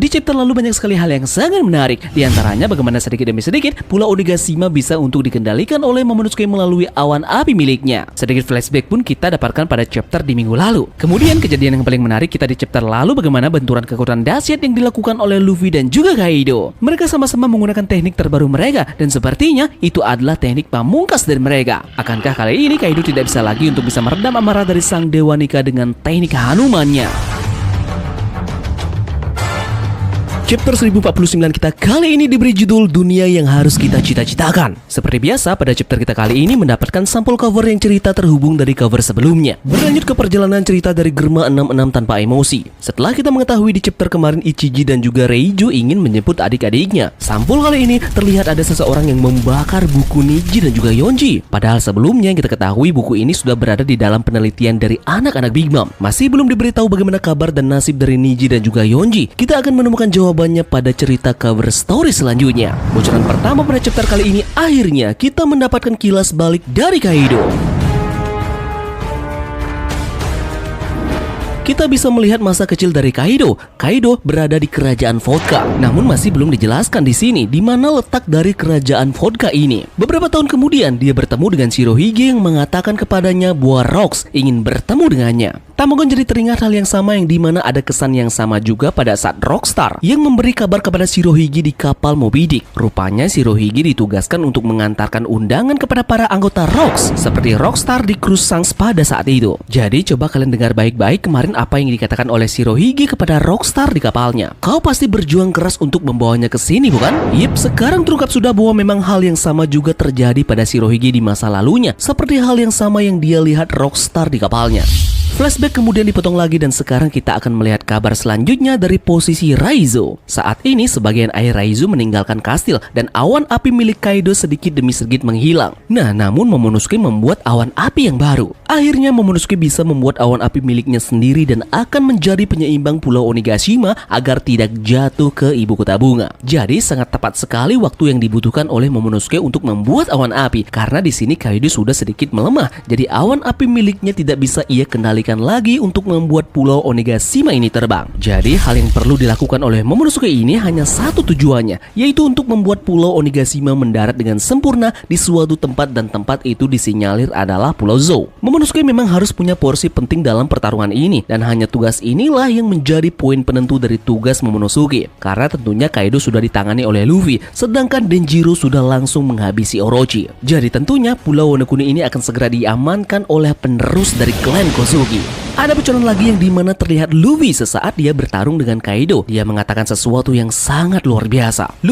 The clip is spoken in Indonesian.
Di chapter lalu banyak sekali hal yang sangat menarik. Di antaranya bagaimana sedikit demi sedikit Pulau Onigashima bisa untuk dikendalikan oleh Momonosuke melalui awan api miliknya. Sedikit flashback pun kita dapatkan pada chapter di minggu lalu. Kemudian kejadian yang paling menarik kita di chapter lalu bagaimana benturan kekuatan dahsyat yang dilakukan oleh Luffy dan juga Kaido. Mereka sama-sama menggunakan teknik terbaru mereka dan sepertinya itu adalah teknik pamungkas dari mereka. Akankah kali ini Kaido tidak bisa lagi untuk bisa meredam amarah dari sang Dewa Nika dengan teknik Hanumannya? Chapter 1049 kita kali ini diberi judul Dunia yang Harus Kita Cita-Citakan. Seperti biasa, pada chapter kita kali ini mendapatkan sampul cover yang cerita terhubung dari cover sebelumnya. Berlanjut ke perjalanan cerita dari Germa 66 tanpa emosi. Setelah kita mengetahui di chapter kemarin Ichiji dan juga Reijo ingin menjemput adik-adiknya. Sampul kali ini terlihat ada seseorang yang membakar buku Niji dan juga Yonji. Padahal sebelumnya yang kita ketahui buku ini sudah berada di dalam penelitian dari anak-anak Big Mom. Masih belum diberitahu bagaimana kabar dan nasib dari Niji dan juga Yonji. Kita akan menemukan jawabannya pada cerita cover story selanjutnya. Bocoran pertama pada chapter kali ini akhirnya kita mendapatkan kilas balik dari Kaido. Kita bisa melihat masa kecil dari Kaido. Kaido berada di kerajaan Vodka. Namun masih belum dijelaskan di sini di mana letak dari kerajaan Vodka ini. Beberapa tahun kemudian dia bertemu dengan Shirohige yang mengatakan kepadanya bahwa Rocks ingin bertemu dengannya. Tamagon jadi teringat hal yang sama yang dimana ada kesan yang sama juga pada saat Rockstar yang memberi kabar kepada Shirohige di kapal Moby Dick. Rupanya Shirohige ditugaskan untuk mengantarkan undangan kepada para anggota Rocks seperti Rockstar di cruise Shanks pada saat itu. Jadi coba kalian dengar baik-baik kemarin apa yang dikatakan oleh Shirohige kepada Rockstar di kapalnya. Kau pasti berjuang keras untuk membawanya ke sini, bukan? Yep, sekarang terungkap sudah bahwa memang hal yang sama juga terjadi pada Shirohige di masa lalunya, seperti hal yang sama yang dia lihat Rockstar di kapalnya. Flashback kemudian dipotong lagi dan sekarang kita akan melihat kabar selanjutnya dari posisi Raizo. Saat ini sebagian air Raizo meninggalkan kastil dan awan api milik Kaido sedikit demi sedikit menghilang. Nah, namun Momonosuke membuat awan api yang baru. Akhirnya Momonosuke bisa membuat awan api miliknya sendiri dan akan menjadi penyeimbang Pulau Onigashima agar tidak jatuh ke ibu kota bunga. Jadi sangat tepat sekali waktu yang dibutuhkan oleh Momonosuke untuk membuat awan api karena di sini Kaido sudah sedikit melemah. Jadi awan api miliknya tidak bisa ia kendalikan lagi untuk membuat Pulau Onigashima ini terbang. Jadi hal yang perlu dilakukan oleh Momonosuke ini hanya satu tujuannya, yaitu untuk membuat Pulau Onigashima mendarat dengan sempurna di suatu tempat dan tempat itu disinyalir adalah Pulau Zou. Momonosuke memang harus punya porsi penting dalam pertarungan ini dan hanya tugas inilah yang menjadi poin penentu dari tugas Momonosuke. Karena tentunya Kaido sudah ditangani oleh Luffy, sedangkan Denjiro sudah langsung menghabisi Orochi. Jadi tentunya Pulau Wano Kuni ini akan segera diamankan oleh penerus dari klan Kozuki. Ada bocoran lagi yang dimana terlihat Luffy sesaat dia bertarung dengan Kaido. Dia mengatakan sesuatu yang sangat luar biasa.